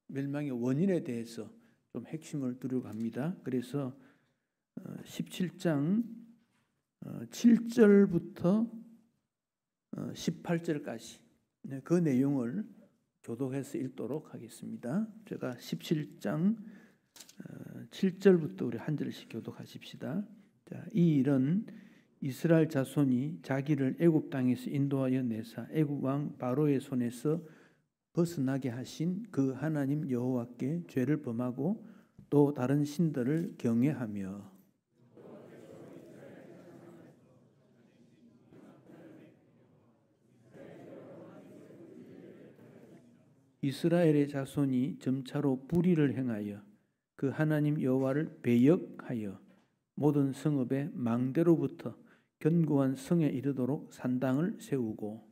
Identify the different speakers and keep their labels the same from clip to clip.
Speaker 1: 멸망의 원인에 대해서 좀 핵심을 두려고 합니다. 그래서 17장 7절부터 18절까지 그 내용을 교독해서 읽도록 하겠습니다. 제가 17장 7절부터 우리 한 절씩 교독하십시다. 자, 이 일은 이스라엘 자손이 자기를 애굽 땅에서 인도하여 내사 애굽 왕 바로의 손에서 벗어나게 하신 그 하나님 여호와께 죄를 범하고 또 다른 신들을 경외하며 이스라엘의 자손이 점차로 불의를 행하여 그 하나님 여호와를 배역하여 모든 성읍의 망대로부터 견고한 성에 이르도록 산당을 세우고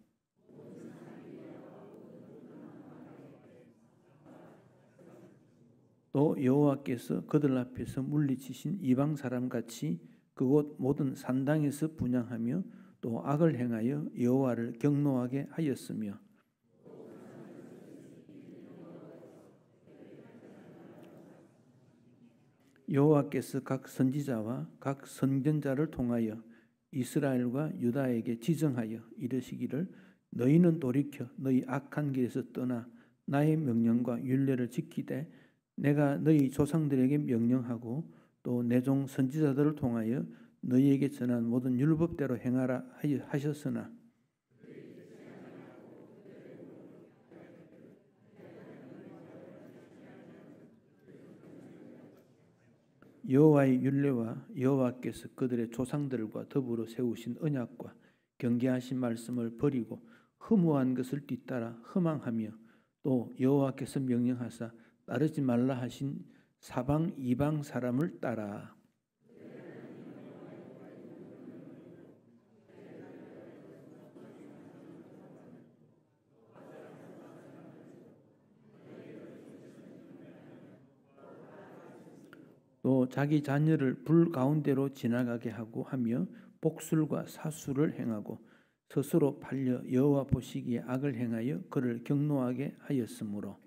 Speaker 1: 또 여호와께서 그들 앞에서 물리치신 이방 사람같이 그곳 모든 산당에서 분향하며 또 악을 행하여 여호와를 경노하게 하였으며 여호와께서 각 선지자와 각 선견자를 통하여 이스라엘과 유다에게 지정하여 이르시기를 너희는 돌이켜 너희 악한 길에서 떠나 나의 명령과 율례를 지키되 내가 너희 조상들에게 명령하고 또 내 종 선지자들을 통하여 너희에게 전한 모든 율법대로 행하라 하셨으나 여호와의 율례와 여호와께서 그들의 조상들과 더불어 세우신 언약과 경계하신 말씀을 버리고 허무한 것을 뒤따라 허망하며 또 여호와께서 명령하사 따르지 말라 하신 사방 이방 사람을 따라 또 자기 자녀를 불 가운데로 지나가게 하고 하며 복술과 사수를 행하고 스스로 팔려 여호와 보시기에 악을 행하여 그를 경노하게 하였으므로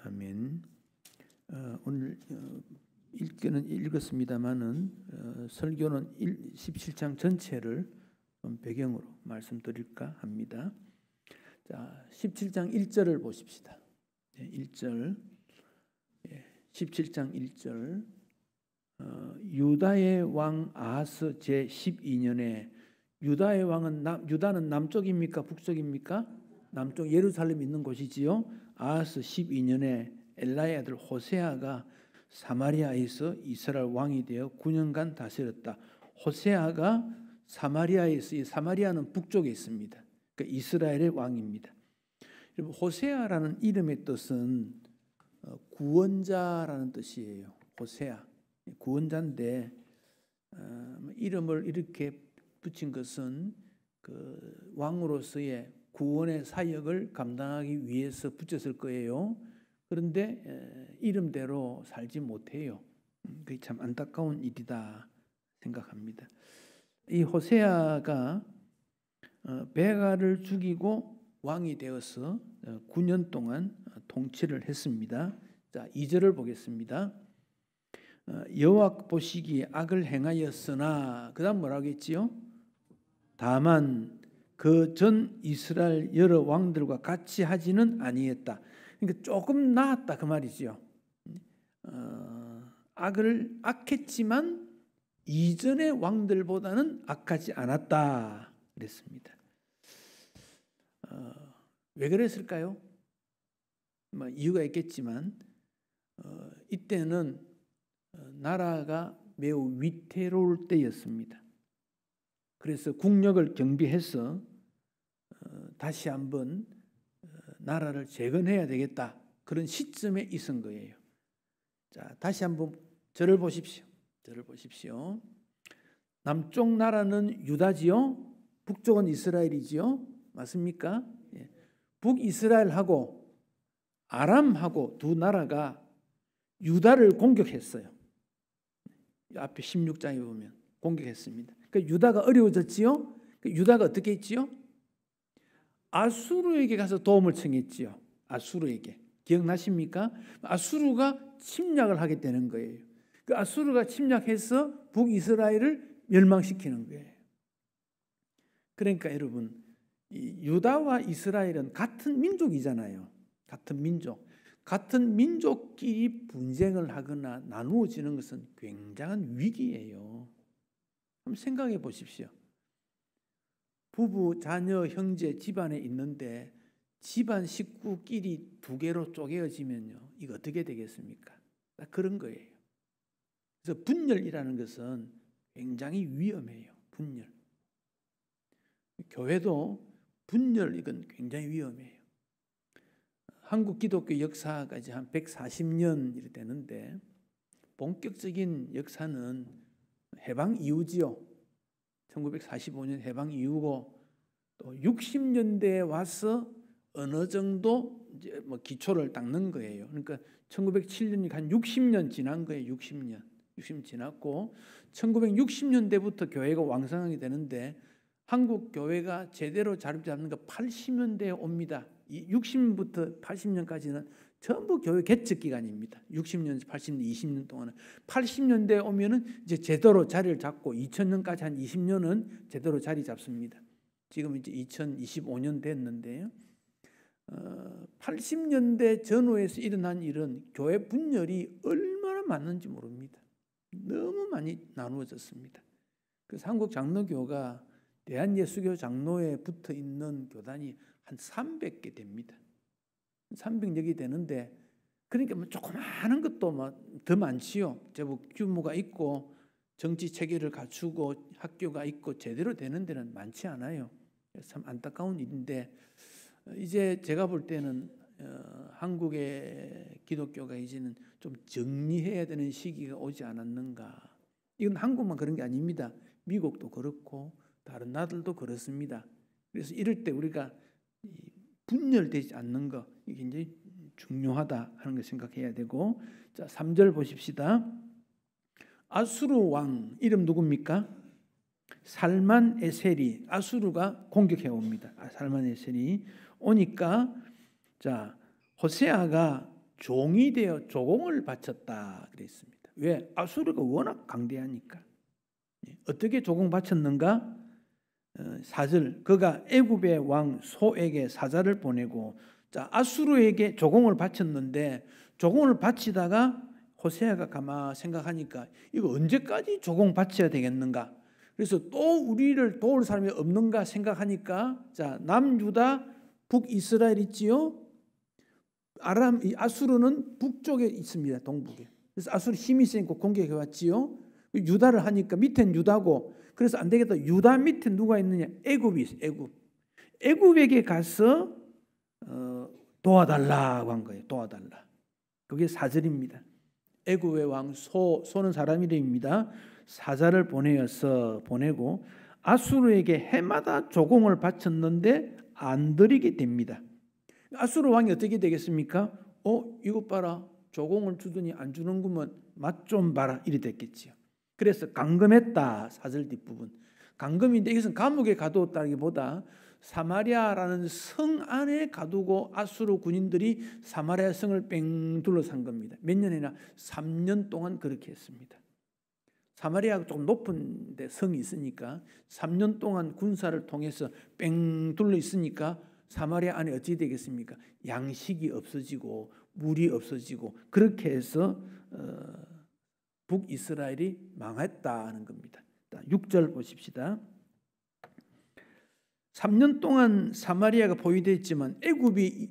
Speaker 1: 아멘. 오늘 읽기는 읽었습니다만은 설교는 17장 전체를 배경으로 말씀드릴까 합니다. 자, 17장 1절을 보십시다. 1절, 17장 1절. 유다의 왕 아하스 제 12년에 유다의 왕은 유다는 남쪽입니까? 북쪽입니까? 남쪽 예루살렘 있는 곳이지요. 아하스 12년에 엘라의 아들 호세아가 사마리아에서 이스라엘 왕이 되어 9년간 다스렸다. 호세아가 사마리아에서, 이 사마리아는 북쪽에 있습니다. 그러니까 이스라엘의 왕입니다. 호세아라는 이름의 뜻은 구원자라는 뜻이에요. 호세아, 구원자인데 이름을 이렇게 붙인 것은 그 왕으로서의 구원의 사역을 감당하기 위해서 붙였을 거예요. 그런데 이름대로 살지 못해요. 그게 참 안타까운 일이다 생각합니다. 이 호세아가 베가를 죽이고 왕이 되어서 9년 동안 통치를 했습니다. 자, 2절을 보겠습니다. 여호와 보시기에 악을 행하였으나 그다음 뭐라고 했지요? 다만 그 전 이스라엘 여러 왕들과 같이 하지는 아니했다. 그러니까 조금 나았다 그 말이죠. 악했지만 이전의 왕들보다는 악하지 않았다 그랬습니다. 왜 그랬을까요? 이유가 있겠지만 이때는 나라가 매우 위태로울 때였습니다. 그래서 국력을 경비해서 다시 한번 나라를 재건해야 되겠다 그런 시점에 있은 거예요. 자, 다시 한번 저를 보십시오. 저를 보십시오. 남쪽 나라는 유다지요. 북쪽은 이스라엘이지요. 맞습니까? 예. 북이스라엘하고 아람하고 두 나라가 유다를 공격했어요. 앞에 16장에 보면 공격했습니다. 그러니까 유다가 어려워졌지요. 유다가 어떻게 했지요? 아수르에게 가서 도움을 청했지요. 아수르에게. 기억나십니까? 아수르가 침략을 하게 되는 거예요. 그 아수르가 침략해서 북이스라엘을 멸망시키는 거예요. 그러니까 여러분, 유다와 이스라엘은 같은 민족이잖아요. 같은 민족. 같은 민족끼리 분쟁을 하거나 나누어지는 것은 굉장한 위기예요. 한번 생각해 보십시오. 부부, 자녀, 형제 집안에 있는데 집안 식구끼리 두 개로 쪼개어지면요, 이거 어떻게 되겠습니까? 그런 거예요. 그래서 분열이라는 것은 굉장히 위험해요. 분열. 교회도 분열, 이건 굉장히 위험해요. 한국 기독교 역사가 이제 한 140년 이렇게 되는데 본격적인 역사는 해방 이후지요. 1945년 해방 이후고 또 60년대에 와서 어느 정도 이제 뭐 기초를 닦는 거예요. 그러니까 1907년이 한 60년 지난 거예요. 60년 지났고 1960년대부터 교회가 왕성하게 되는데 한국 교회가 제대로 자리 잡는 거 80년대에 옵니다. 60년부터 80년까지는 전부 교회 개척 기간입니다. 60년, 80년, 20년 동안은 80년대에 오면은 이제 제대로 자리를 잡고 2000년까지 한 20년은 제대로 자리 잡습니다. 지금 이제 2025년 됐는데요. 80년대 전후에서 일어난 일은 교회 분열이 얼마나 많은지 모릅니다. 너무 많이 나누어졌습니다. 그래서 한국 장로교가 대한예수교 장로에 붙어 있는 교단이 한 300개 됩니다. 300여 개 되는데, 그러니까 뭐 조그마한 것도 더 많지요. 제법 규모가 있고 정치 체계를 갖추고 학교가 있고 제대로 되는 데는 많지 않아요. 참 안타까운 일인데, 이제 제가 볼 때는 한국의 기독교가 이제는 좀 정리해야 되는 시기가 오지 않았는가. 이건 한국만 그런 게 아닙니다. 미국도 그렇고 다른 나라들도 그렇습니다. 그래서 이럴 때 우리가 분열되지 않는 거, 이게 굉장히 중요하다 하는 걸 생각해야 되고, 자, 3절 보십시다. 아수르 왕 이름 누굽니까? 살만 에셀이, 아수르가 공격해 옵니다. 살만 에셀이 오니까, 자, 호세아가 종이 되어 조공을 바쳤다 그랬습니다. 왜? 아수르가 워낙 강대하니까. 어떻게 조공 바쳤는가? 4절, 그가 애굽의 왕 소에게 사자를 보내고, 자, 아수르에게 조공을 바쳤는데, 조공을 바치다가 호세아가 가만 생각하니까 이거 언제까지 조공 바쳐야 되겠는가? 그래서 또 우리를 도울 사람이 없는가 생각하니까, 자, 남유다 북이스라엘 있지요. 이 아수르는 북쪽에 있습니다. 동북에. 그래서 아수르 힘이 세니까 공격해 왔지요. 유다를 하니까 밑엔 유다고, 그래서 안 되겠다. 유다 밑에 누가 있느냐? 애굽이 있어요. 애굽에게 가서 도와달라고 한 거예요. 도와달라. 그게 4절입니다. 애굽의 왕 소는 사람 이름입니다. 사자를 보내고 아수르에게 해마다 조공을 바쳤는데 안 드리게 됩니다. 아수르 왕이 어떻게 되겠습니까? 이것 봐라. 조공을 주더니 안 주는구먼. 맛 좀 봐라. 이래 됐겠지요. 그래서 감금했다. 4절 뒷부분. 감금인데 이것은 감옥에 가두었다기보다 사마리아라는 성 안에 가두고 아수르 군인들이 사마리아 성을 뺑 둘러싼 겁니다. 몇 년이나? 3년 동안 그렇게 했습니다. 사마리아가 조금 높은 데 성이 있으니까 3년 동안 군사를 통해서 뺑 둘러 있으니까 사마리아 안에 어찌 되겠습니까? 양식이 없어지고 물이 없어지고 그렇게 해서 북이스라엘이 망했다는 겁니다. 6절 보십시다. 3년 동안 사마리아가 포위됐지만 애굽이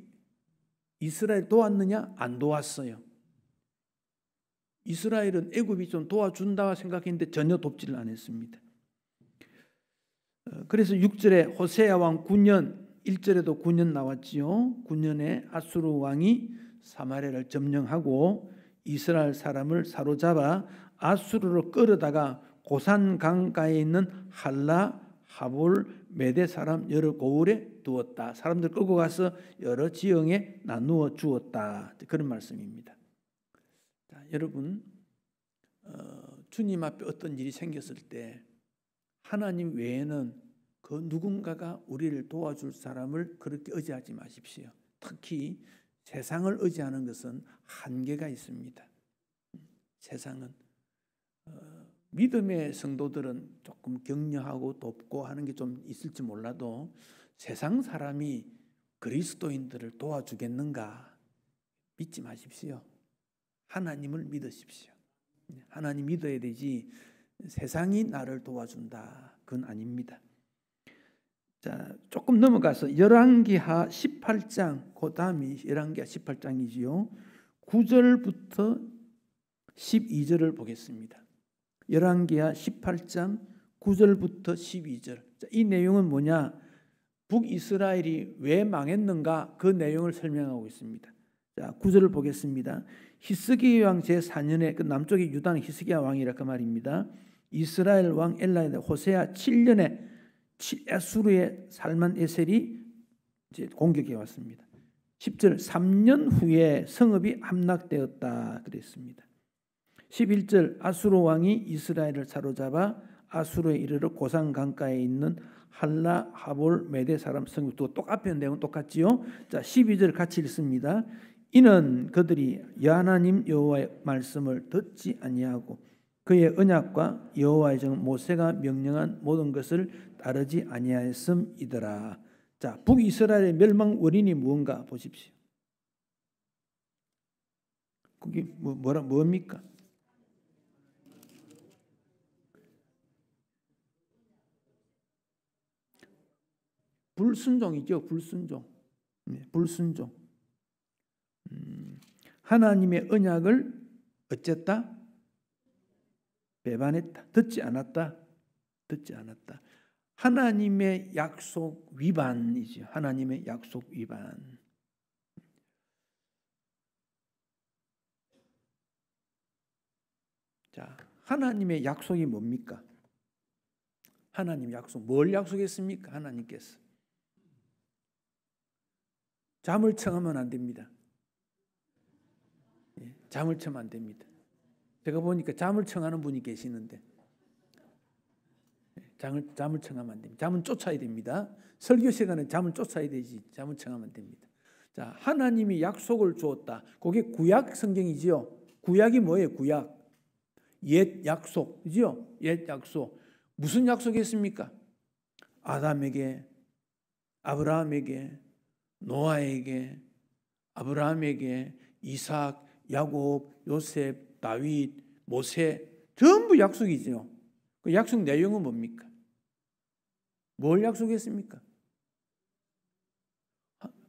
Speaker 1: 이스라엘 도왔느냐? 안 도왔어요. 이스라엘은 애굽이 좀 도와준다 생각했는데 전혀 돕지를 않았습니다. 그래서 6절에 호세아 왕 9년, 1절에도 9년 나왔지요. 9년에 아수르 왕이 사마리아를 점령하고 이스라엘 사람을 사로잡아 아수르로 끌어다가 고산 강가에 있는 할라, 하볼, 메대 사람 여러 고을에 두었다. 사람들 끌고 가서 여러 지형에 나누어 주었다. 그런 말씀입니다. 자, 여러분, 주님 앞에 어떤 일이 생겼을 때 하나님 외에는 그 누군가가 우리를 도와줄 사람을 그렇게 의지하지 마십시오. 특히 세상을 의지하는 것은 한계가 있습니다. 세상은 믿음의 성도들은 조금 격려하고 돕고 하는 게 좀 있을지 몰라도 세상 사람이 그리스도인들을 도와주겠는가? 믿지 마십시오. 하나님을 믿으십시오. 하나님 믿어야 되지 세상이 나를 도와준다. 그건 아닙니다. 자, 조금 넘어가서 열왕기하 18장, 그 다음이 열왕기하 18장이지요. 9절부터 12절을 보겠습니다. 열왕기하 18장 9절부터 12절. 자, 이 내용은 뭐냐? 북이스라엘이 왜 망했는가? 그 내용을 설명하고 있습니다. 자, 9절을 보겠습니다. 히스기야 왕 제4년에 그 남쪽의 유다는 히스기야 왕이라 그 말입니다. 이스라엘 왕 엘라의 호세아 7년에 아수르의 살만에셀이 이제 공격해 왔습니다. 10절 3년 후에 성읍이 함락되었다 그랬습니다. 11절 아수르 왕이 이스라엘을 사로잡아 아수르에 이르러 고산 강가에 있는 할라 하볼 메대 사람 성읍, 또 앞에 내용은 똑같지요. 자, 12절 같이 읽습니다. 이는 그들이 하나님 여호와의 말씀을 듣지 아니하고 그의 언약과 여호와의 종 모세가 명령한 모든 것을 따르지 아니하였음이더라. 자, 북이스라엘의 멸망 원인이 무언가 보십시오. 그게 뭡니까? 불순종이죠. 불순종. 네, 불순종. 하나님의 언약을 어쨌다? 배반했다. 듣지 않았다. 듣지 않았다. 하나님의 약속 위반이죠. 하나님의 약속 위반. 자, 하나님의 약속이 뭡니까? 하나님 약속, 뭘 약속했습니까? 하나님께서 잠을 청하면 안 됩니다. 잠을 청하면 안 됩니다. 제가 보니까 잠을 청하는 분이 계시는데 잠을 청하면 안 됩니다. 잠은 쫓아야 됩니다. 설교 시간에 잠을 쫓아야 되지 잠을 청하면 안 됩니다. 자, 하나님이 약속을 주었다. 그게 구약 성경이지요. 구약이 뭐예요? 구약. 옛 약속이지요. 옛 약속. 무슨 약속이었습니까? 아담에게, 아브라함에게, 노아에게, 아브라함에게, 이삭, 야곱, 요셉, 다윗, 모세 전부 약속이죠. 그 약속 내용은 뭡니까? 뭘 약속했습니까?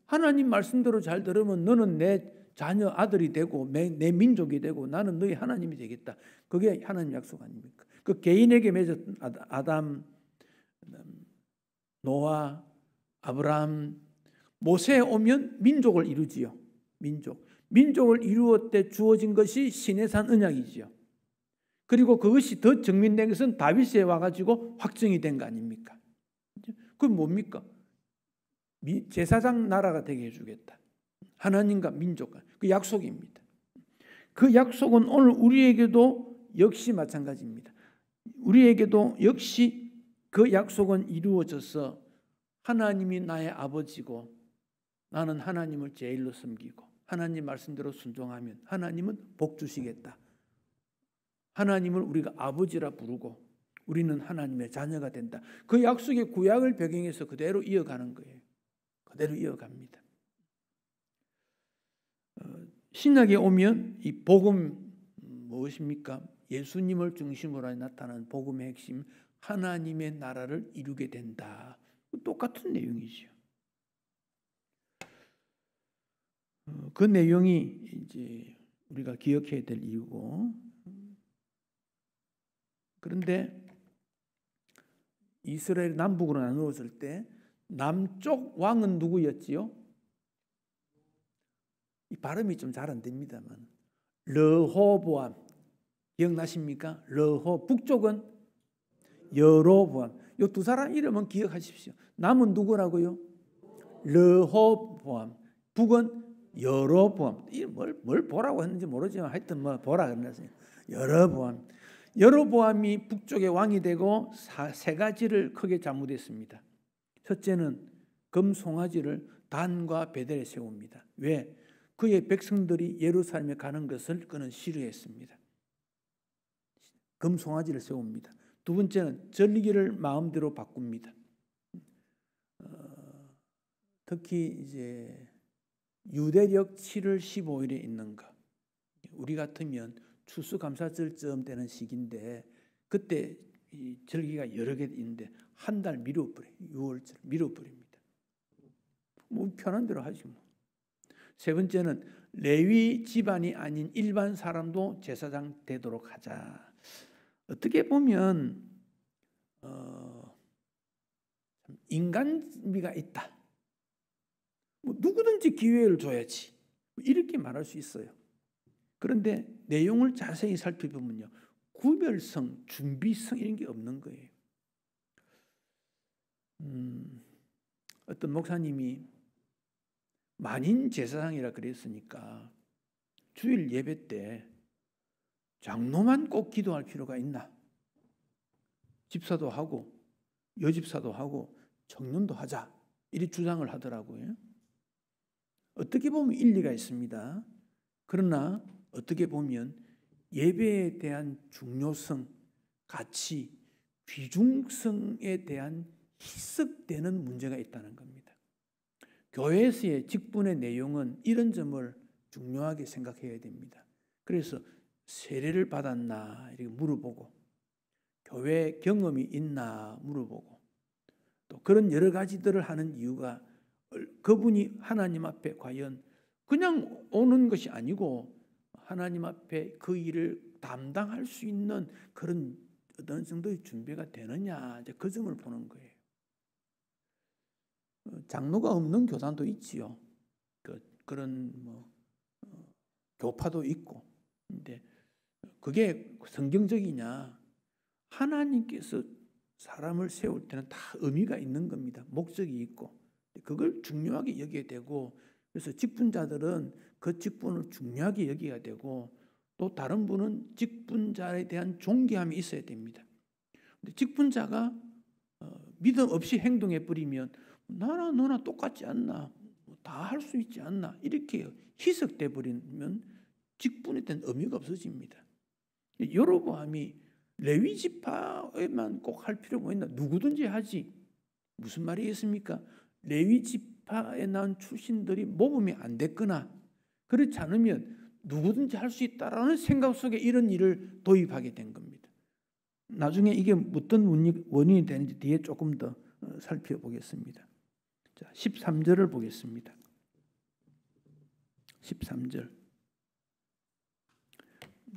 Speaker 1: 하나님 말씀대로 잘 들으면 너는 내 자녀 아들이 되고 내 민족이 되고 나는 너희 하나님이 되겠다. 그게 하나님 약속 아닙니까? 그 개인에게 맺었던 아담, 노아, 아브라함, 모세에 오면 민족을 이루지요. 민족을 이루어 때 주어진 것이 시내산 언약이지요. 그리고 그것이 더 증명된 것은 다윗에 와가지고 확정이 된 거 아닙니까? 그건 뭡니까? 제사장 나라가 되게 해주겠다. 하나님과 민족과 그 약속입니다. 그 약속은 오늘 우리에게도 역시 마찬가지입니다. 우리에게도 역시 그 약속은 이루어져서 하나님이 나의 아버지고 나는 하나님을 제일로 섬기고 하나님 말씀대로 순종하면 하나님은 복 주시겠다. 하나님을 우리가 아버지라 부르고 우리는 하나님의 자녀가 된다. 그 약속의 구약을 배경해서 그대로 이어가는 거예요. 그대로 이어갑니다. 신약에 오면 이 복음 무엇입니까? 예수님을 중심으로 나타나는 복음의 핵심, 하나님의 나라를 이루게 된다. 똑같은 내용이죠. 그 내용이 이제 우리가 기억해야 될 이유고, 그런데 이스라엘 남북으로 나누었을 때 남쪽 왕은 누구였지요? 이 발음이 좀 잘 안 됩니다만 르호보암 기억나십니까? 북쪽은 여로보암. 이 두 사람 이름은 기억하십시오. 남은 누구라고요? 르호보암. 북은 여로보암. 뭘 보라고 했는지 모르지만 하여튼 뭐 보라 그랬어요. 여로보암. 여로보암이 북쪽의 왕이 되고 세 가지를 크게 잘못했습니다. 첫째는 금송아지를 단과 베델에 세웁니다. 왜? 그의 백성들이 예루살렘에 가는 것을 그는 싫어했습니다. 금송아지를 세웁니다. 두 번째는 절기를 마음대로 바꿉니다. 특히 이제 유대력 7월 15일에 있는 거. 우리 같으면 추수감사절쯤 되는 시기인데 그때 이 절기가 여러 개 있는데 한 달 미뤄버려요. 6월절 미뤄버립니다. 뭐 편한 대로 하지 뭐. 세 번째는 레위 집안이 아닌 일반 사람도 제사장 되도록 하자. 어떻게 보면 인간미가 있다. 뭐 누구든지 기회를 줘야지. 이렇게 말할 수 있어요. 그런데 내용을 자세히 살펴보면요. 구별성, 준비성 이런 게 없는 거예요. 어떤 목사님이 만인 제사장이라 그랬으니까 주일 예배 때 장로만 꼭 기도할 필요가 있나? 집사도 하고 여집사도 하고 청년도 하자 이리 주장을 하더라고요. 어떻게 보면 일리가 있습니다. 그러나 어떻게 보면 예배에 대한 중요성, 가치, 귀중성에 대한 희석되는 문제가 있다는 겁니다. 교회에서의 직분의 내용은 이런 점을 중요하게 생각해야 됩니다. 그래서 세례를 받았나 이렇게 물어보고 교회 경험이 있나 물어보고 또 그런 여러 가지들을 하는 이유가 그분이 하나님 앞에 과연 그냥 오는 것이 아니고 하나님 앞에 그 일을 담당할 수 있는 그런 어떤 정도의 준비가 되느냐 이제 그 점을 보는 거예요. 장로가 없는 교단도 있지요. 그런 교파도 있고. 근데 그게 성경적이냐? 하나님께서 사람을 세울 때는 다 의미가 있는 겁니다. 목적이 있고 그걸 중요하게 여기게 되고 그래서 직분자들은 그 직분을 중요하게 여기게 되고 또 다른 분은 직분자에 대한 존경함이 있어야 됩니다. 근데 직분자가 믿음 없이 행동해 버리면 나나 너나 똑같지 않나? 다 할 수 있지 않나? 이렇게 희석돼 버리면 직분에 대한 의미가 없어집니다. 여로보암이 레위 지파에만 꼭 할 필요가 있나? 누구든지 하지. 무슨 말이겠습니까? 레위 지파에 난 출신들이 모범이 안 됐거나 그렇지 않으면 누구든지 할 수 있다라는 생각 속에 이런 일을 도입하게 된 겁니다. 나중에 이게 어떤 원인이 되는지 뒤에 조금 더 살펴보겠습니다. 자, 13절을 보겠습니다. 13절.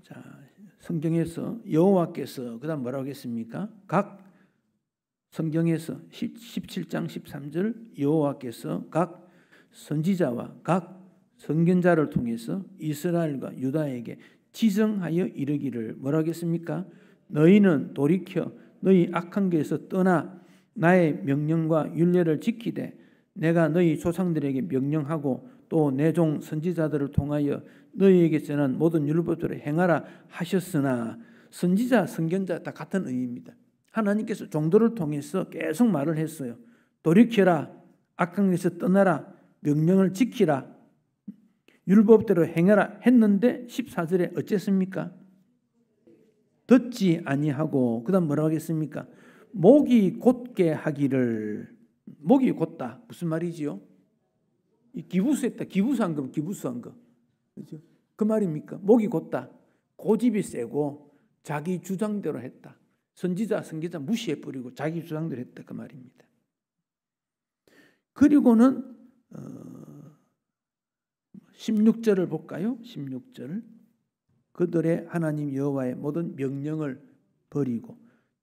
Speaker 1: 자, 성경에서 여호와께서 그다음 뭐라고 했습니까? 각 성경에서 17장 13절 여호와께서 각 선지자와 각 선견자를 통해서 이스라엘과 유다에게 지정하여 이르기를 뭐라고 했습니까? 너희는 돌이켜 너희 악한 길에서 떠나 나의 명령과 율례를 지키되 내가 너희 조상들에게 명령하고 또 내 종 선지자들을 통하여 너희에게 전한 모든 율법대로 행하라 하셨으나 선지자, 선견자 다 같은 의미입니다. 하나님께서 종들을 통해서 계속 말을 했어요. 돌이켜라, 악한 길에서 떠나라, 명령을 지키라, 율법대로 행하라 했는데 14절에 어쨌습니까? 듣지 아니하고 그다음 뭐라고 하겠습니까? 목이 곧게 하기를. 목이 곧다 무슨 말이지요? 기부수했다. 기부수한 거, 기부수한 거. 그렇죠? 그 말입니까? 목이 곧다. 고집이 세고 자기 주장대로 했다. 선지자, 선교자 무시해버리고 자기 주장대로 했다. 그 말입니다. 그리고는 16절을 볼까요? 16절. 그들의 하나님 여호와의 모든 명령을 버리고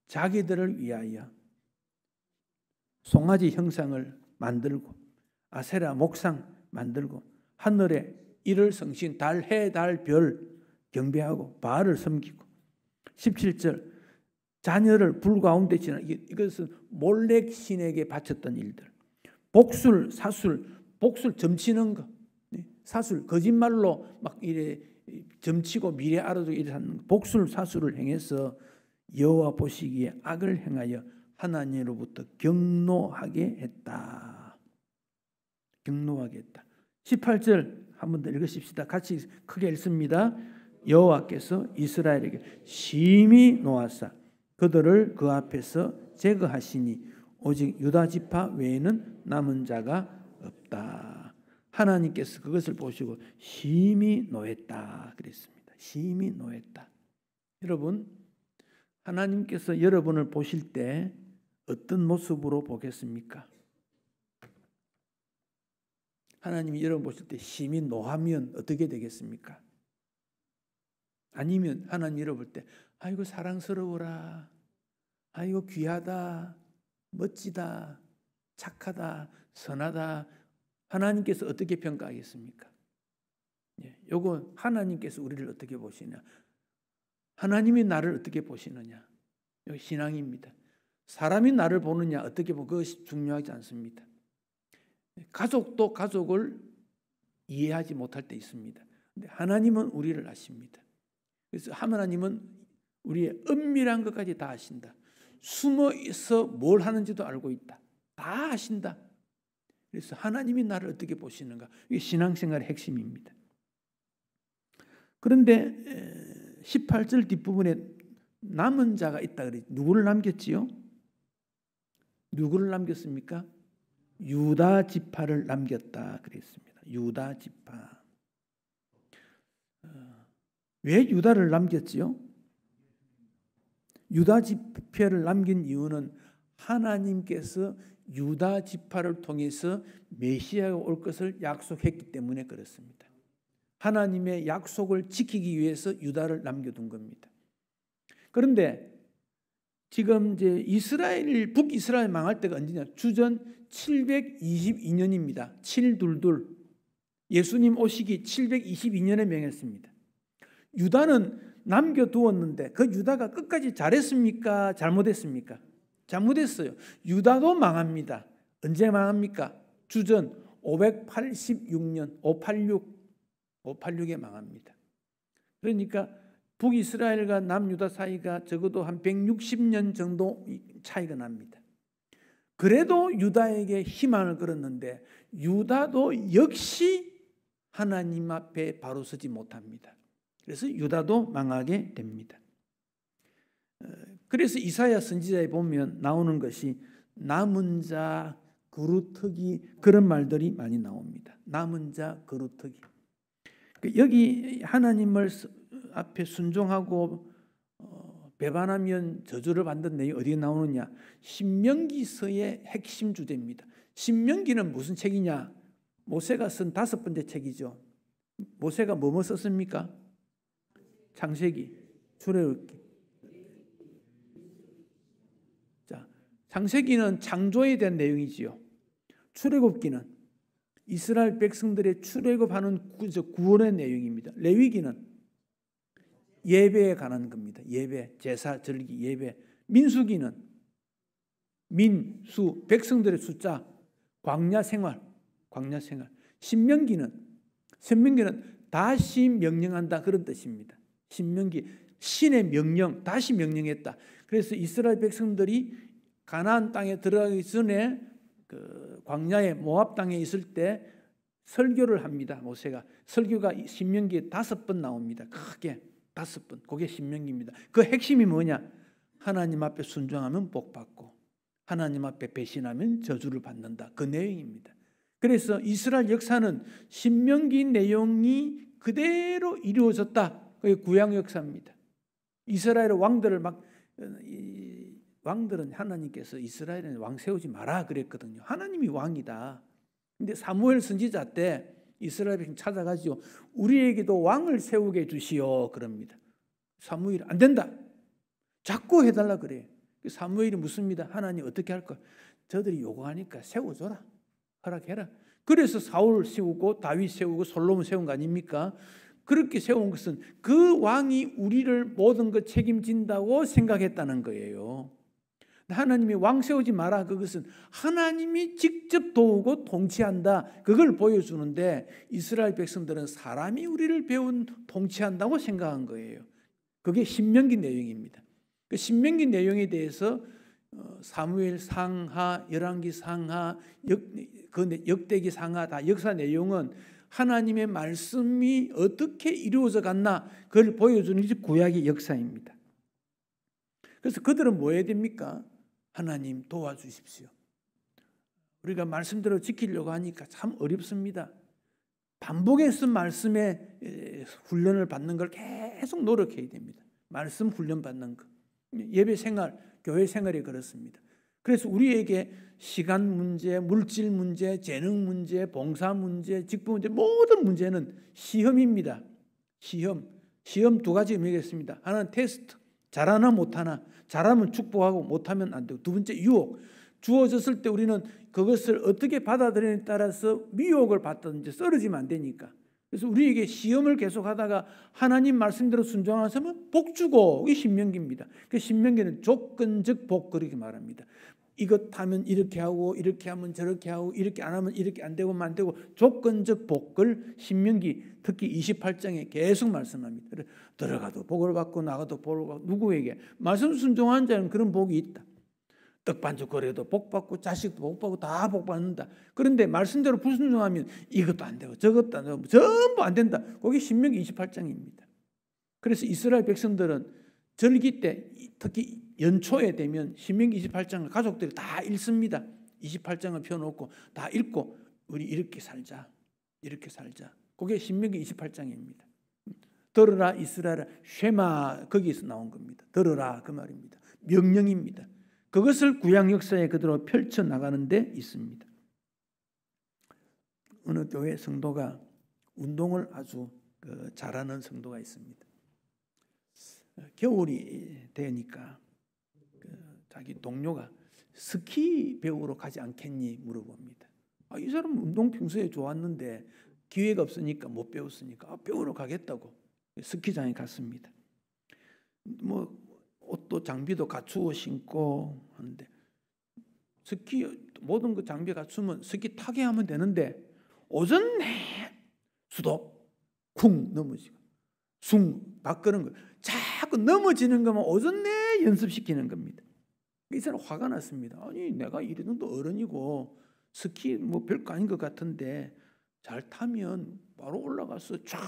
Speaker 1: 자기들을 위하여 송아지 형상을 만들고 아세라 목상 만들고 하늘에 일을 성신 달, 해, 달, 별 경배하고 바알을 섬기고 17절 자녀를 불 가운데 지나 이것은 몰렉 신에게 바쳤던 일들 복술, 사술, 복술 점치는 거 사술 거짓말로 막 이래 점치고 미래 알아두고 이런 복술 사수를 행해서 여호와 보시기에 악을 행하여 하나님으로부터 경노하게 했다. 경노하게 했다. 18절 한 번 더 읽으십시다. 같이 크게 읽습니다. 여호와께서 이스라엘에게 심히 노하사 그들을 그 앞에서 제거하시니 오직 유다 지파 외에는 남은 자가 없다. 하나님께서 그것을 보시고 심히 노했다 그랬습니다. 심히 노했다. 여러분, 하나님께서 여러분을 보실 때 어떤 모습으로 보겠습니까? 하나님이 여러분 보실 때 심히 노하면 어떻게 되겠습니까? 아니면 하나님 여러분 볼 때 아이고 사랑스러워라, 아이고 귀하다, 멋지다, 착하다, 선하다, 하나님께서 어떻게 평가하겠습니까? 요거 하나님께서 우리를 어떻게 보시냐, 하나님이 나를 어떻게 보시느냐, 이거 신앙입니다. 사람이 나를 보느냐 어떻게 보고 그것이 중요하지 않습니다. 가족도 가족을 이해하지 못할 때 있습니다. 근데 하나님은 우리를 아십니다. 그래서 하나님은 우리의 은밀한 것까지 다 아신다. 숨어서 뭘 하는지도 알고 있다. 다 아신다. 그래서 하나님이 나를 어떻게 보시는가, 이게 신앙생활의 핵심입니다. 그런데 18절 뒷부분에 남은 자가 있다 그랬죠. 누구를 남겼지요? 누구를 남겼습니까? 유다 지파를 남겼다 그랬습니다. 유다 지파. 왜 유다를 남겼지요? 유다 지파를 남긴 이유는 하나님께서 유다 지파를 통해서 메시아가 올 것을 약속했기 때문에 그렇습니다. 하나님의 약속을 지키기 위해서 유다를 남겨둔 겁니다. 그런데 지금 이제 이스라엘, 북이스라엘 망할 때가 언제냐? 주전 722년입니다. 722. 예수님 오시기 722년에 명했습니다. 유다는 남겨두었는데 그 유다가 끝까지 잘했습니까? 잘못했습니까? 잘못했어요. 유다도 망합니다. 언제 망합니까? 주전 586년 586에 망합니다. 그러니까 북이스라엘과 남유다 사이가 적어도 한 160년 정도 차이가 납니다. 그래도 유다에게 희망을 걸었는데 유다도 역시 하나님 앞에 바로 서지 못합니다. 그래서 유다도 망하게 됩니다. 그래서 이사야 선지자에 보면 나오는 것이 남은 자, 그루터기, 그런 말들이 많이 나옵니다. 남은 자, 그루터기. 여기 하나님을 앞에 순종하고 배반하면 저주를 받는 내용이 어디에 나오느냐? 신명기서의 핵심 주제입니다. 신명기는 무슨 책이냐? 모세가 쓴 5번째 책이죠. 모세가 뭐뭐 썼습니까? 창세기, 출애굽기. 자, 창세기는 창조에 대한 내용이지요. 출애굽기는 이스라엘 백성들의 출애굽하는 구원의 내용입니다. 레위기는 예배에 관한 겁니다. 예배, 제사, 절기, 예배. 민수기는 민수, 백성들의 숫자, 광야 생활. 신명기는 다시 명령한다, 그런 뜻입니다. 신명기, 신의 명령, 다시 명령했다. 그래서 이스라엘 백성들이 가나안 땅에 들어가기 전에 그 광야의 모압 땅에 있을 때 설교를 합니다. 모세가 설교가 신명기에 5번 나옵니다. 크게 5번. 그게 신명기입니다. 그 핵심이 뭐냐? 하나님 앞에 순종하면 복 받고 하나님 앞에 배신하면 저주를 받는다. 그 내용입니다. 그래서 이스라엘 역사는 신명기 내용이 그대로 이루어졌다. 그게 구약 역사입니다. 이스라엘 왕들을 왕들은 하나님께서 이스라엘에 왕 세우지 마라 그랬거든요. 하나님이 왕이다. 근데 사무엘 선지자 때 이스라엘 백성 찾아가지고 우리에게도 왕을 세우게 해주시오 그럽니다. 사무엘이 안 된다. 자꾸 해달라 그래요. 사무엘이 묻습니다. 하나님 어떻게 할까? 저들이 요구하니까 세워줘라. 허락해라. 그래서 사울 세우고 다윗 세우고 솔로몬 세운 거 아닙니까? 그렇게 세운 것은 그 왕이 우리를 모든 것 책임진다고 생각했다는 거예요. 하나님이 왕 세우지 마라. 그것은 하나님이 직접 도우고 통치한다. 그걸 보여주는데 이스라엘 백성들은 사람이 우리를 통치한다고 생각한 거예요. 그게 신명기 내용입니다. 그 신명기 내용에 대해서 사무엘 상하, 열왕기 상하, 역대기 상하 다 역사 내용은 하나님의 말씀이 어떻게 이루어져 갔나 그걸 보여주는 게 구약의 역사입니다. 그래서 그들은 뭐 해야 됩니까? 하나님 도와주십시오. 우리가 말씀대로 지키려고 하니까 참 어렵습니다. 반복해서 말씀의 훈련을 받는 걸 계속 노력해야 됩니다. 말씀 훈련 받는 것. 예배 생활, 교회 생활이 그렇습니다. 그래서 우리에게 시간 문제, 물질 문제, 재능 문제, 봉사 문제, 직분 문제 모든 문제는 시험입니다. 시험 두 가지 의미겠습니다. 하나는 테스트. 잘하나 못하나. 잘하면 축복하고 못하면 안 되고. 두 번째 유혹. 주어졌을 때 우리는 그것을 어떻게 받아들이느냐에 따라서 미혹을 받든지 쓰러지면 안 되니까. 그래서 우리에게 시험을 계속하다가 하나님 말씀대로 순종하면 복 주고. 이게 신명기입니다. 그 신명기는 조건적 복 그렇게 말합니다. 이것 하면 이렇게 하고 이렇게 하면 저렇게 하고 이렇게 안 하면 이렇게 안 되고 안 되고 조건적 복을 신명기 특히 28장에 계속 말씀합니다. 들어가도 복을 받고 나가도 복을 받고 누구에게? 말씀 순종한 자는 그런 복이 있다. 떡반죽 거래도 복 받고 자식도 복 받고 다 복 받는다. 그런데 말씀대로 불순종하면 이것도 안 되고 저것도 안 되고 전부 안 된다. 그게 신명기 28장입니다. 그래서 이스라엘 백성들은 절기 때 특히 연초에 되면 신명기 28장을 가족들이 다 읽습니다. 28장을 펴놓고 다 읽고 우리 이렇게 살자. 이렇게 살자. 그게 신명기 28장입니다. 들으라 이스라엘아 쉐마 거기에서 나온 겁니다. 들으라 그 말입니다. 명령입니다. 그것을 구약 역사에 그대로 펼쳐나가는 데 있습니다. 어느 교회 성도가 운동을 아주 잘하는 성도가 있습니다. 겨울이 되니까 자기 동료가 스키 배우러 가지 않겠니 물어봅니다. 이 사람은 운동 평소에 좋았는데 기회가 없으니까 못 배웠으니까 배우러 가겠다고 스키장에 갔습니다. 뭐 옷도 장비도 갖추어 신고 하는데 스키 모든 그 장비 갖추면 스키 타게 하면 되는데 오전 내 수도 쿵 넘어지고 숭 바꾸는 거 자꾸 넘어지는 것만 오전 내 연습시키는 겁니다. 이 사람 화가 났습니다. 아니 내가 이 정도 어른이고 스키 뭐 별거 아닌 것 같은데 잘 타면 바로 올라가서 쫙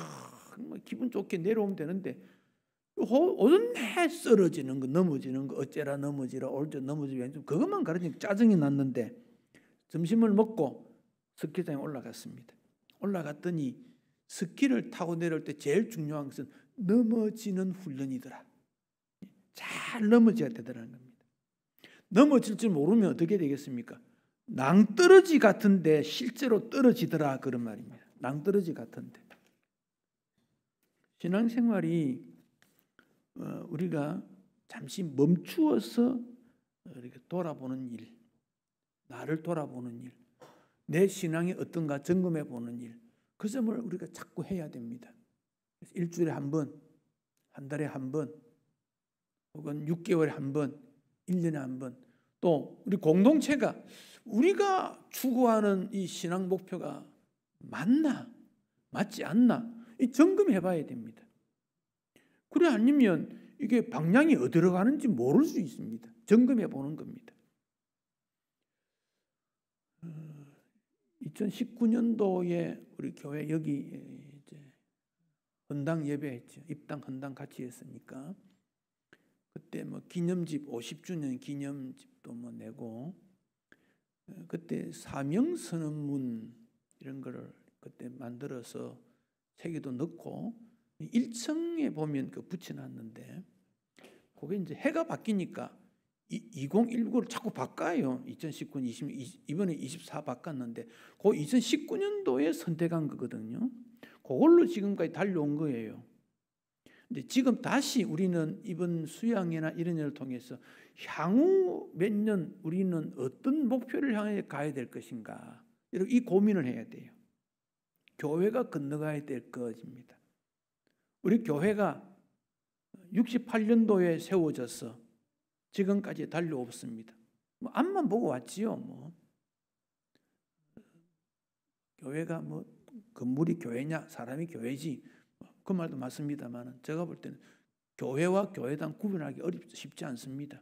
Speaker 1: 기분 좋게 내려오면 되는데 오전 내 쓰러지는 거 넘어지는 거 어째라 넘어지라 올저 넘어지라 그것만 가르치니까 짜증이 났는데 점심을 먹고 스키장에 올라갔습니다. 올라갔더니 스키를 타고 내려올 때 제일 중요한 것은 넘어지는 훈련이더라. 잘 넘어져야 되더라는 겁니다. 넘어질 줄 모르면 어떻게 되겠습니까? 낭떠러지 같은데 실제로 떨어지더라 그런 말입니다. 낭떠러지 같은데. 신앙생활이 우리가 잠시 멈추어서 이렇게 돌아보는 일, 나를 돌아보는 일, 내 신앙이 어떤가 점검해 보는 일, 그 점을 우리가 자꾸 해야 됩니다. 일주일에 한 번, 한 달에 한 번, 혹은 6개월에 한 번, 1년에 한 번, 또 우리 공동체가 우리가 추구하는 이 신앙 목표가 맞나, 맞지 않나 이 점검해 봐야 됩니다. 그래 아니면 이게 방향이 어디로 가는지 모를 수 있습니다. 점검해 보는 겁니다. 2019년도에 우리 교회 여기 이제 헌당 예배했죠. 입당 헌당 같이 했으니까 그때 뭐 기념집 50주년 기념집도 뭐 내고 그때 사명 선언문 이런 거를 그때 만들어서 책에도 넣고 1층에 보면 그 붙여놨는데 그게 이제 해가 바뀌니까 2019를 자꾸 바꿔요. 2019, 20, 이번에 24 바꿨는데 그 2019년도에 선택한 거거든요. 그걸로 지금까지 달려온 거예요. 근데 지금 다시 우리는 이번 수양회나 이런 일을 통해서 향후 몇 년 우리는 어떤 목표를 향해 가야 될 것인가 이 고민을 해야 돼요. 교회가 건너가야 될 것입니다. 우리 교회가 68년도에 세워져서 지금까지 달려왔습니다. 뭐 앞만 보고 왔지요. 뭐 교회가 뭐 건물이 교회냐 사람이 교회지 그 말도 맞습니다만 제가 볼 때는 교회와 교회당 구분하기 쉽지 않습니다.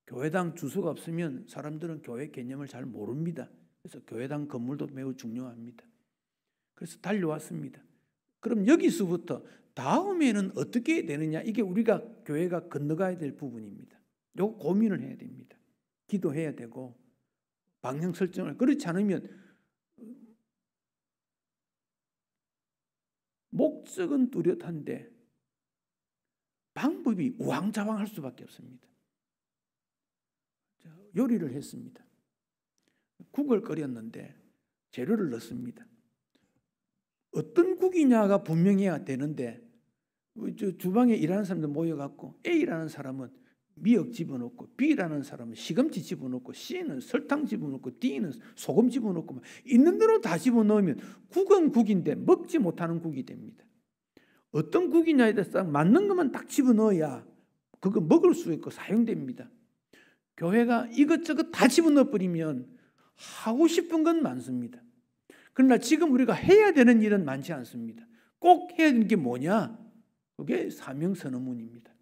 Speaker 1: 교회당 주소가 없으면 사람들은 교회 개념을 잘 모릅니다. 그래서 교회당 건물도 매우 중요합니다. 그래서 달려왔습니다. 그럼 여기서부터 다음에는 어떻게 되느냐, 이게 우리가 교회가 건너가야 될 부분입니다. 이거 고민을 해야 됩니다. 기도해야 되고 방향 설정을, 그렇지 않으면 목적은 뚜렷한데 방법이 우왕좌왕할 수밖에 없습니다. 요리를 했습니다. 국을 끓였는데 재료를 넣습니다. 어떤 국이냐가 분명해야 되는데 주방에 일하는 사람들 모여갖고 A라는 사람은 미역 집어넣고 B라는 사람은 시금치 집어넣고 C는 설탕 집어넣고 D는 소금 집어넣고 있는 대로 다 집어넣으면 국은 국인데 먹지 못하는 국이 됩니다. 어떤 국이냐에 대해서 맞는 것만 딱 집어넣어야 그거 먹을 수 있고 사용됩니다. 교회가 이것저것 다 집어넣어버리면 하고 싶은 건 많습니다. 그러나 지금 우리가 해야 되는 일은 많지 않습니다. 꼭 해야 되는 게 뭐냐? 그게 사명선언문입니다.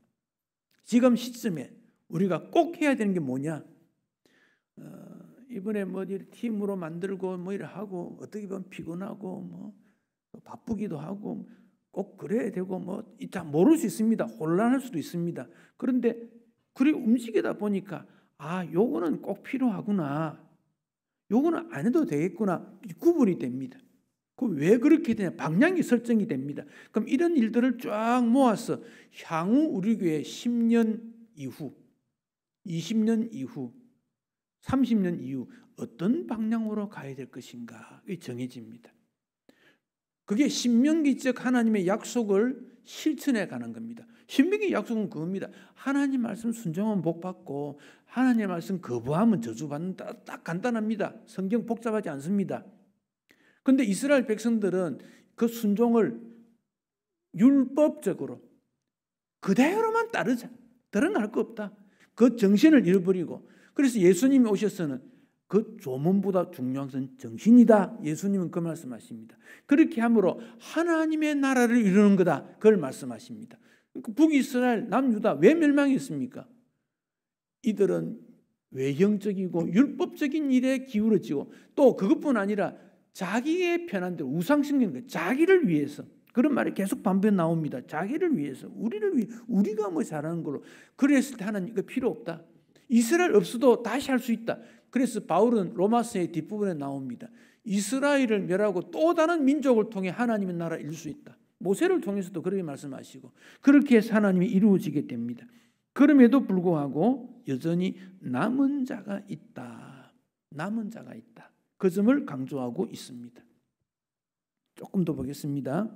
Speaker 1: 지금 시점에 우리가 꼭 해야 되는 게 뭐냐? 이번에 뭐 팀으로 만들고 뭐 이래 하고 어떻게 보면 피곤하고 뭐 바쁘기도 하고 꼭 그래야 되고 뭐 잘 모를 수 있습니다. 혼란할 수도 있습니다. 그런데 그리 움직이다 보니까 요거는 꼭 필요하구나. 요거는 안 해도 되겠구나. 구분이 됩니다. 왜 그렇게 되냐? 방향이 설정이 됩니다. 그럼 이런 일들을 쫙 모아서 향후 우리 교회 10년 이후, 20년 이후, 30년 이후 어떤 방향으로 가야 될 것인가 정해집니다. 그게 신명기적 하나님의 약속을 실천해 가는 겁니다. 신명기 약속은 그겁니다. 하나님 말씀 순종하면 복받고 하나님 말씀 거부하면 저주받는다. 딱 간단합니다. 성경 복잡하지 않습니다. 그런데 이스라엘 백성들은 그 순종을 율법적으로 그대로만 따르자. 다른 거 할 거 없다. 그 정신을 잃어버리고, 그래서 예수님이 오셔서는 그 조문보다 중요한 것은 정신이다. 예수님은 그 말씀하십니다. 그렇게 함으로 하나님의 나라를 이루는 거다. 그걸 말씀하십니다. 북이스라엘, 남유다 왜 멸망했습니까? 이들은 외형적이고 율법적인 일에 기울어지고 또 그것뿐 아니라 자기의 편한 대로 우상숭배는 자기를 위해서, 그런 말이 계속 반복 나옵니다. 자기를 위해서, 우리를 위해, 우리가 뭐 잘하는 걸로. 그랬을 때 하나님 이거 필요 없다. 이스라엘 없어도 다시 할 수 있다. 그래서 바울은 로마서의 뒷부분에 나옵니다. 이스라엘을 멸하고 또 다른 민족을 통해 하나님의 나라를 이룰 수 있다. 모세를 통해서도 그렇게 말씀하시고 그렇게 해서 하나님이 이루어지게 됩니다. 그럼에도 불구하고 여전히 남은 자가 있다. 남은 자가 있다. 그 점을 강조하고 있습니다. 조금 더 보겠습니다.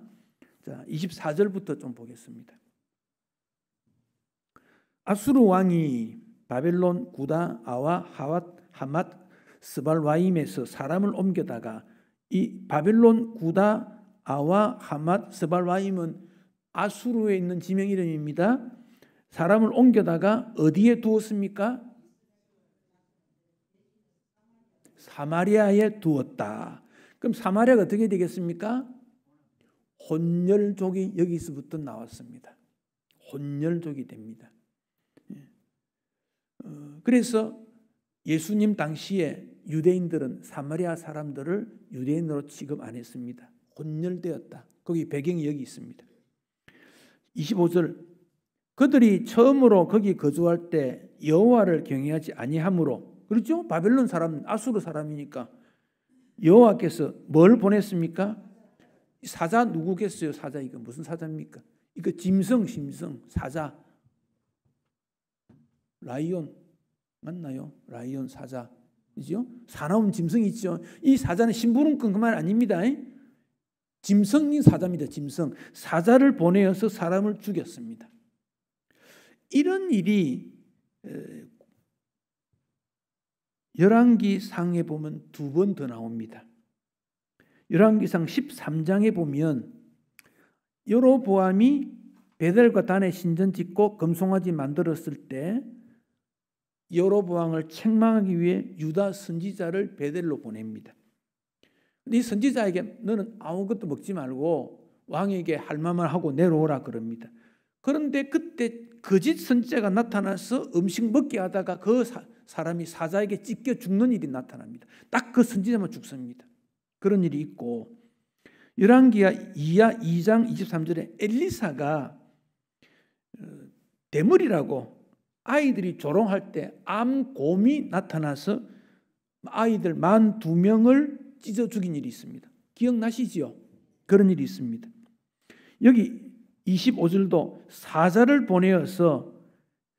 Speaker 1: 자, 24절부터 좀 보겠습니다. 아수르 왕이 바벨론 구다 아와 하맛 스발와임에서 사람을 옮겨다가, 이 바벨론 구다 아와 하맛 스발와임은 아수르에 있는 지명 이름입니다. 사람을 옮겨다가 어디에 두었습니까? 사마리아에 두었다. 그럼 사마리아가 어떻게 되겠습니까? 혼혈족이 여기서부터 나왔습니다. 혼혈족이 됩니다. 그래서 예수님 당시에 유대인들은 사마리아 사람들을 유대인으로 취급 안 했습니다. 혼혈되었다. 거기 배경이 여기 있습니다. 25절, 그들이 처음으로 거기 거주할 때 여호와를 경외하지 아니하므로, 그렇죠? 바벨론 사람, 아수르 사람이니까 여호와께서 뭘 보냈습니까? 사자 누구겠어요? 사자 이거 무슨 사자입니까? 이거 짐승, 심성, 사자, 라이온 맞나요? 라이온, 사자, 그죠? 사나운 짐승 있죠. 이 사자는 심부름꾼 그 말 아닙니다. 짐승이 사자입니다. 짐승, 사자를 보내어서 사람을 죽였습니다. 이런 일이 열왕기상에 보면 두 번 더 나옵니다. 열왕기상 13장에 보면 여로보암이 베델과 단에 신전 짓고 금송아지 만들었을 때 여로보암을 책망하기 위해 유다 선지자를 베델로 보냅니다. 이 선지자에게 너는 아무것도 먹지 말고 왕에게 할 말만 하고 내려오라 그럽니다. 그런데 그때 거짓 선지자가 나타나서 음식 먹게 하다가 그 사람이 사자에게 찢겨 죽는 일이 나타납니다. 딱 그 선지자만 죽습니다. 그런 일이 있고, 열왕기하 2장 23절에 엘리사가 대물이라고 아이들이 조롱할 때 암곰이 나타나서 아이들 42명을 찢어 죽인 일이 있습니다. 기억나시죠? 그런 일이 있습니다. 여기 25절도 사자를 보내어서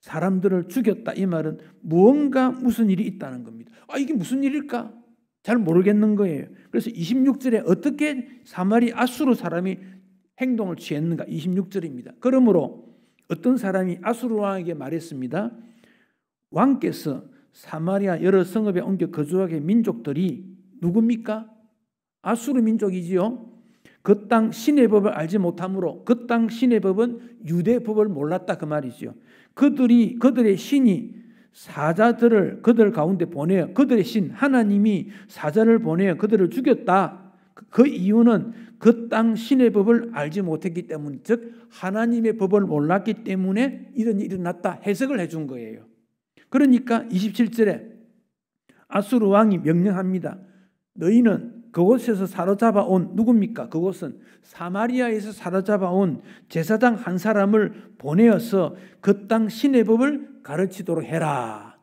Speaker 1: 사람들을 죽였다. 이 말은 무슨 일이 있다는 겁니다. 이게 무슨 일일까? 잘 모르겠는 거예요. 그래서 26절에 어떻게 사마리 아수르 사람이 행동을 취했는가? 26절입니다. 그러므로 어떤 사람이 아수르 왕에게 말했습니다. 왕께서 사마리아 여러 성읍에 옮겨 거주하게 민족들이 누굽니까? 아수르 민족이지요. 그 땅 신의 법을 알지 못하므로 그 땅 신의 법은 유대 법을 몰랐다 그 말이죠. 그들의 신이 사자들을 그들 가운데 보내어 그들의 신 하나님이 사자를 보내어 그들을 죽였다. 그 이유는 그 땅 신의 법을 알지 못했기 때문, 즉 하나님의 법을 몰랐기 때문에 이런 일이 일어났다 해석을 해준 거예요. 그러니까 27절에 아수르 왕이 명령합니다. 너희는 그곳에서 사로잡아 온 누굽니까? 그곳은 사마리아에서 사로잡아 온 제사장 한 사람을 보내어서 그 땅 신의 법을 가르치도록 해라.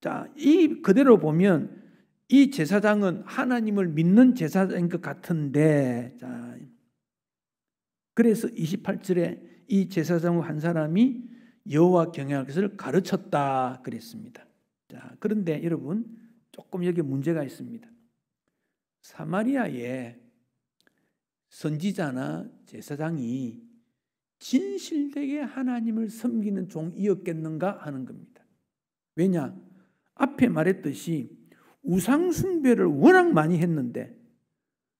Speaker 1: 자, 이 그대로 보면 이 제사장은 하나님을 믿는 제사장인 것 같은데, 자, 그래서 28절에 이 제사장 한 사람이 여호와 경외할 것을 가르쳤다 그랬습니다. 자, 그런데 여러분 조금 여기 문제가 있습니다. 사마리아에 선지자나 제사장이 진실되게 하나님을 섬기는 종이었겠는가 하는 겁니다. 왜냐? 앞에 말했듯이 우상 숭배를 워낙 많이 했는데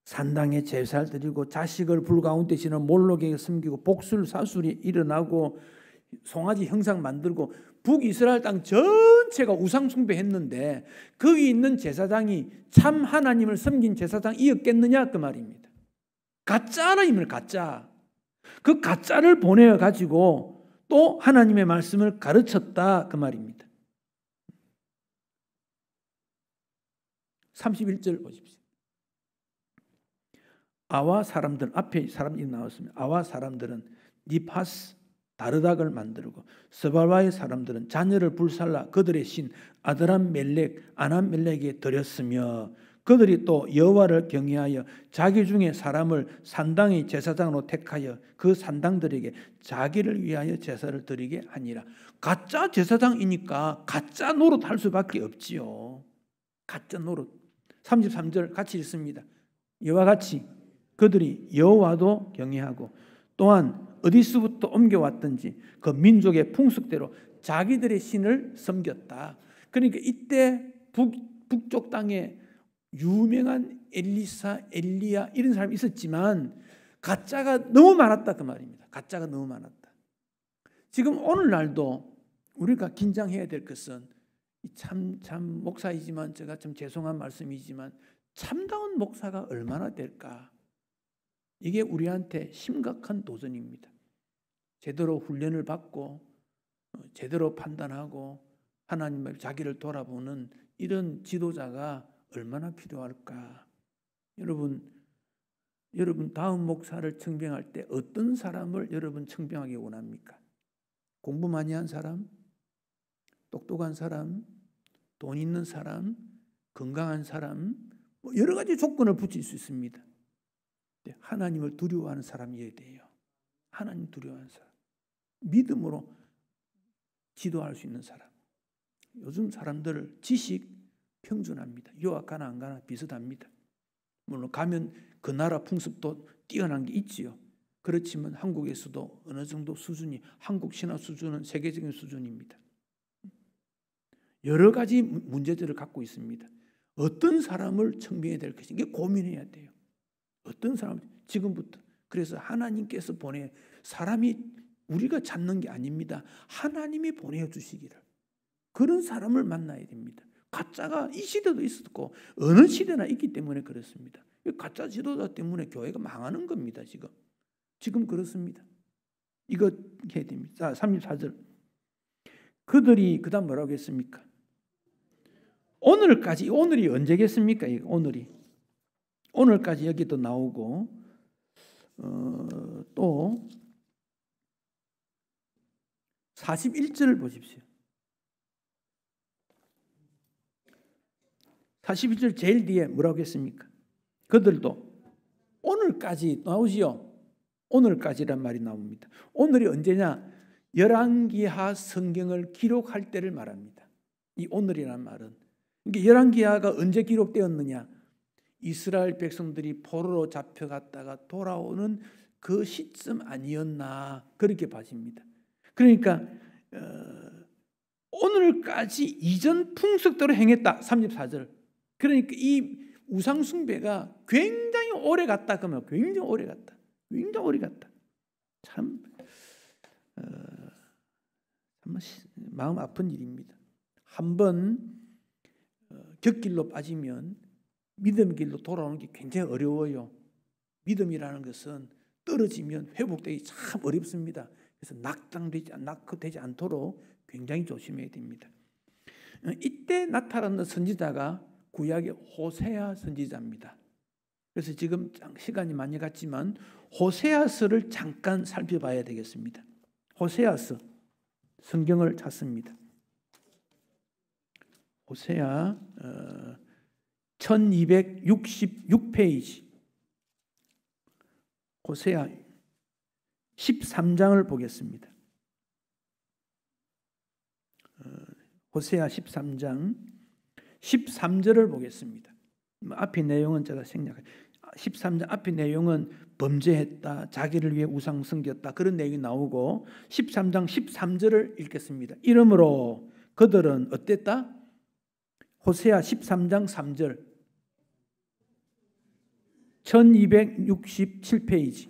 Speaker 1: 산당에 제사를 드리고 자식을 불 가운데 지는 몰록에게 섬기고 복술 사술이 일어나고 송아지 형상 만들고 북이스라엘 땅 전체가 우상 숭배했는데 거기 있는 제사장이 참 하나님을 섬긴 제사장이었겠느냐 그 말입니다. 가짜 하나님을 가짜. 그 가짜를 보내어 가지고 또 하나님의 말씀을 가르쳤다 그 말입니다. 31절 보십시오. 아와 사람들, 앞에 사람이 나왔습니다. 아와 사람들은 니파스 다르닥을 만들고 스바와의 사람들은 자녀를 불살라 그들의 신 아드람 멜렉 아남 멜렉에게 드렸으며 그들이 또 여호와를 경외하여 자기 중에 사람을 산당의 제사장으로 택하여 그 산당들에게 자기를 위하여 제사를 드리게 하니라. 가짜 제사장이니까 가짜 노릇할 수밖에 없지요. 가짜 노릇. 33절 같이 읽습니다. 이와 같이 그들이 여호와도 경외하고 또한 어디서부터 옮겨왔든지 그 민족의 풍습대로 자기들의 신을 섬겼다. 그러니까 이때 북쪽 땅에 유명한 엘리사, 엘리야 이런 사람이 있었지만 가짜가 너무 많았다 그 말입니다. 가짜가 너무 많았다. 지금 오늘날도 우리가 긴장해야 될 것은 참 목사이지만 제가 좀 죄송한 말씀이지만 참다운 목사가 얼마나 될까? 이게 우리한테 심각한 도전입니다. 제대로 훈련을 받고 제대로 판단하고 하나님의 자기를 돌아보는 이런 지도자가 얼마나 필요할까? 여러분 다음 목사를 청빙할 때 어떤 사람을 여러분 청빙하기 원합니까? 공부 많이 한 사람? 똑똑한 사람? 돈 있는 사람? 건강한 사람? 여러 가지 조건을 붙일 수 있습니다. 하나님을 두려워하는 사람이어야 돼요. 하나님 두려워하는 사람. 믿음으로 지도할 수 있는 사람. 요즘 사람들 지식 평준합니다. 유학 가나 안 가나 비슷합니다. 물론 가면 그 나라 풍습도 뛰어난 게 있지요. 그렇지만 한국에서도 어느 정도 수준이 한국 신화 수준은 세계적인 수준입니다. 여러 가지 문제들을 갖고 있습니다. 어떤 사람을 청빙해야 될 것인가 고민해야 돼요. 어떤 사람 지금부터. 그래서 하나님께서 보내 사람이 우리가 찾는 게 아닙니다. 하나님이 보내주시기를. 그런 사람을 만나야 됩니다. 가짜가 이 시대도 있었고 어느 시대나 있기 때문에 그렇습니다. 가짜 지도자 때문에 교회가 망하는 겁니다. 지금 그렇습니다. 이거 해야 됩니다. 자, 34절. 그들이 그다음 뭐라고 했습니까? 오늘까지, 오늘이 언제겠습니까? 오늘까지 여기도 나오고 또 41절을 보십시오. 41절 제일 뒤에 뭐라고 했습니까? 그들도 오늘까지 나오지요. 오늘까지란 말이 나옵니다. 오늘이 언제냐? 열왕기하 성경을 기록할 때를 말합니다. 이 오늘이란 말은 그러니까 열왕기하가 언제 기록되었느냐? 이스라엘 백성들이 포로로 잡혀갔다가 돌아오는 그 시점 아니었나 그렇게 봐집니다. 그러니까 오늘까지 이전 풍속대로 행했다. 34절. 그러니까 이 우상 숭배가 굉장히 오래 갔다 그러면 굉장히 오래 갔다. 참 마음 아픈 일입니다. 한번 곁길로 빠지면 믿음 길로 돌아오는 게 굉장히 어려워요. 믿음이라는 것은 떨어지면 회복되기 참 어렵습니다. 그래서 낙되지 않도록 굉장히 조심해야 됩니다. 이때 나타나는 선지자가 구약의 호세아 선지자입니다. 그래서 지금 시간이 많이 갔지만 호세아서를 잠깐 살펴봐야 되겠습니다. 호세아서 성경을 찾습니다. 호세아 1266페이지 호세아 13장을 보겠습니다. 호세아 13장 13절을 보겠습니다. 앞의 내용은 제가 생략해요. 13장 앞의 내용은 범죄했다, 자기를 위해 우상 섬겼다 그런 내용이 나오고 13장 13절을 읽겠습니다. 이러므로 그들은 어땠다? 호세아 13장 3절 1267페이지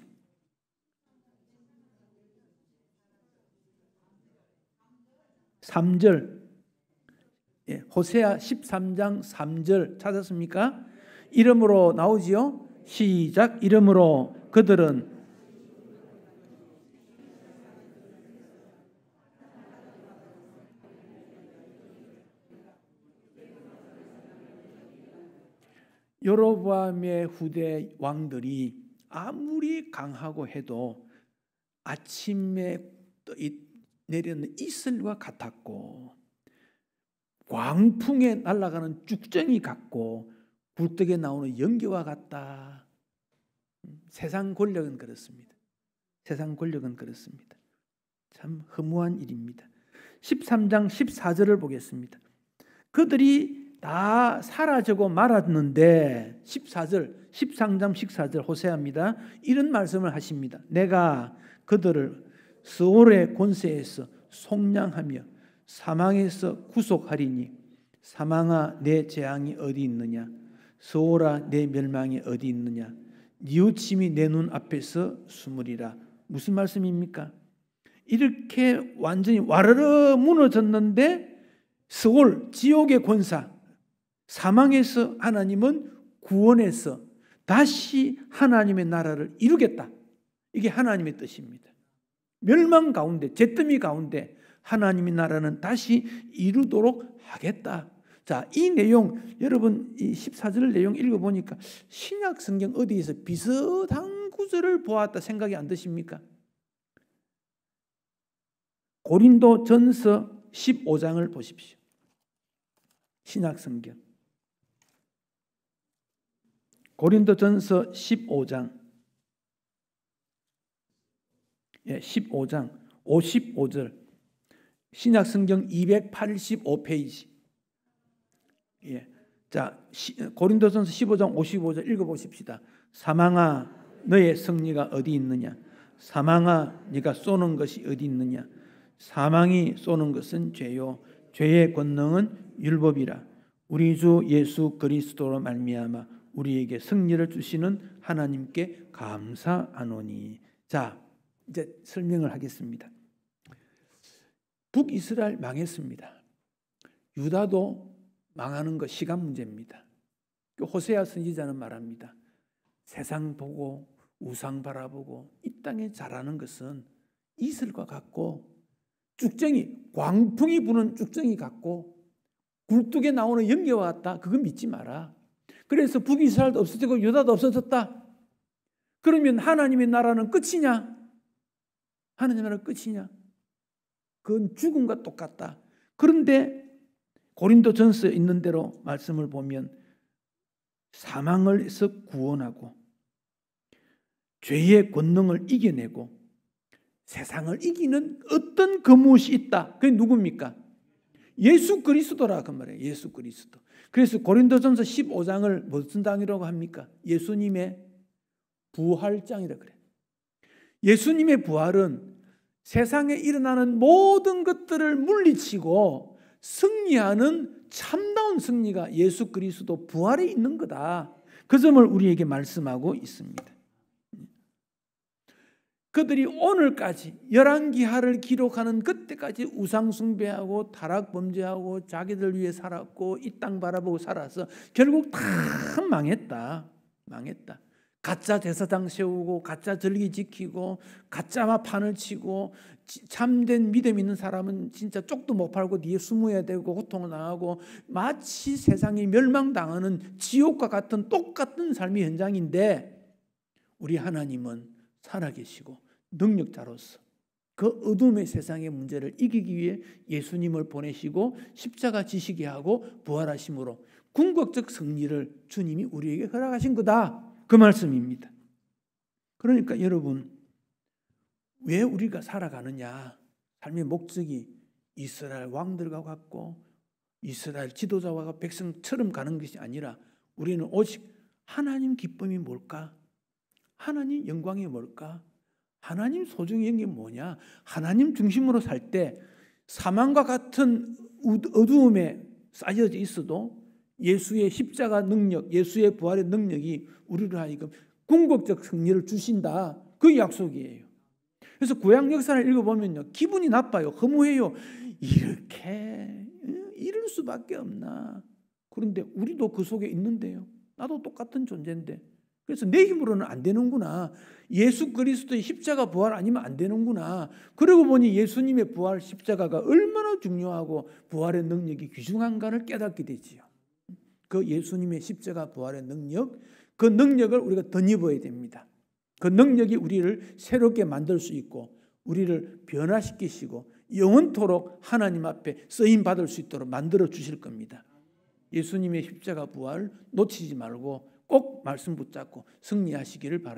Speaker 1: 3절 호세아 13장 3절 찾았습니까? 이름으로 나오지요? 시작. 이름으로 그들은 여로보암의 후대 왕들이 아무리 강하고 해도 아침에 내리는 이슬과 같았고 광풍에 날아가는 쭉정이 같고 굴뚝에 나오는 연기와 같다. 세상 권력은 그렇습니다. 참 허무한 일입니다. 13장 14절을 보겠습니다. 그들이 다 사라지고 말았는데 14절 13장 14절 호세아입니다. 이런 말씀을 하십니다. 내가 그들을 스올의 권세에서 속량하며 사망에서 구속하리니 사망아 내 재앙이 어디 있느냐 스올아 내 멸망이 어디 있느냐 뉘우침이 내 눈 앞에서 숨으리라. 무슨 말씀입니까? 이렇게 완전히 와르르 무너졌는데 스올 지옥의 권사 사망에서 하나님은 구원해서 다시 하나님의 나라를 이루겠다. 이게 하나님의 뜻입니다. 멸망 가운데 잿더미 가운데 하나님의 나라는 다시 이루도록 하겠다. 자, 이 내용 여러분 이 14절 내용 읽어보니까 신약 성경 어디에서 비슷한 구절을 보았다 생각이 안 드십니까? 고린도 전서 15장을 보십시오. 신약 성경 고린도 전서 15장 15장 55절 신약 성경 285페이지 자, 고린도전서 15장 55절 읽어보십시다. 사망아 너의 승리가 어디 있느냐 사망아 네가 쏘는 것이 어디 있느냐 사망이 쏘는 것은 죄요 죄의 권능은 율법이라 우리 주 예수 그리스도로 말미암아 우리에게 승리를 주시는 하나님께 감사하노니. 자, 이제 설명을 하겠습니다. 북이스라엘 망했습니다. 유다도 망하는 것 시간 문제입니다. 호세아 선지자는 말합니다. 세상 보고 우상 바라보고 이 땅에 자라는 것은 이슬과 같고 쭉정이 광풍이 부는 쭉정이 같고 굴뚝에 나오는 연기와 같다. 그거 믿지 마라. 그래서 북이스라엘도 없어지고 유다도 없어졌다. 그러면 하나님의 나라는 끝이냐? 하나님의 나라는 끝이냐? 그건 죽음과 똑같다. 그런데 고린도전서에 있는 대로 말씀을 보면 사망을에서 구원하고 죄의 권능을 이겨내고 세상을 이기는 어떤 그무엇이 있다. 그게 누굽니까? 예수 그리스도라 그 말이에요. 예수 그리스도. 그래서 고린도전서 15장을 무슨 장이라고 합니까? 예수님의 부활장이라 그래요. 예수님의 부활은 세상에 일어나는 모든 것들을 물리치고 승리하는 참다운 승리가 예수 그리스도 부활에 있는 거다. 그 점을 우리에게 말씀하고 있습니다. 그들이 오늘까지 열왕기하를 기록하는 그때까지 우상 숭배하고 타락 범죄하고 자기들 위해 살았고 이 땅 바라보고 살아서 결국 다 망했다. 가짜 제사장 세우고 가짜 절기 지키고 가짜 판을 치고 참된 믿음 있는 사람은 진짜 쪽도 못 팔고 뒤에 숨어야 되고 고통을 당하고 마치 세상이 멸망당하는 지옥과 같은 똑같은 삶의 현장인데 우리 하나님은 살아계시고 능력자로서 그 어둠의 세상의 문제를 이기기 위해 예수님을 보내시고 십자가 지시게 하고 부활하심으로 궁극적 승리를 주님이 우리에게 허락하신 거다. 그 말씀입니다. 그러니까 여러분 왜 우리가 살아가느냐? 삶의 목적이 이스라엘 왕들과 같고 이스라엘 지도자와 백성처럼 가는 것이 아니라 우리는 오직 하나님 기쁨이 뭘까? 하나님 영광이 뭘까? 하나님 소중히 여긴 게 뭐냐? 하나님 중심으로 살 때 사망과 같은 어두움에 쌓여져 있어도 예수의 십자가 능력, 예수의 부활의 능력이 우리를 하여금 궁극적 승리를 주신다. 그 약속이에요. 그래서 구약 역사를 읽어보면요, 기분이 나빠요. 허무해요. 이렇게 이럴 수밖에 없나? 그런데 우리도 그 속에 있는데요. 나도 똑같은 존재인데. 그래서 내 힘으로는 안 되는구나. 예수 그리스도의 십자가 부활 아니면 안 되는구나. 그러고 보니 예수님의 부활 십자가가 얼마나 중요하고 부활의 능력이 귀중한가를 깨닫게 되지요. 그 예수님의 십자가 부활의 능력, 그 능력을 우리가 덧입어야 됩니다. 그 능력이 우리를 새롭게 만들 수 있고 우리를 변화시키시고 영원토록 하나님 앞에 쓰임받을 수 있도록 만들어 주실 겁니다. 예수님의 십자가 부활 놓치지 말고 꼭 말씀 붙잡고 승리하시기를 바랍니다.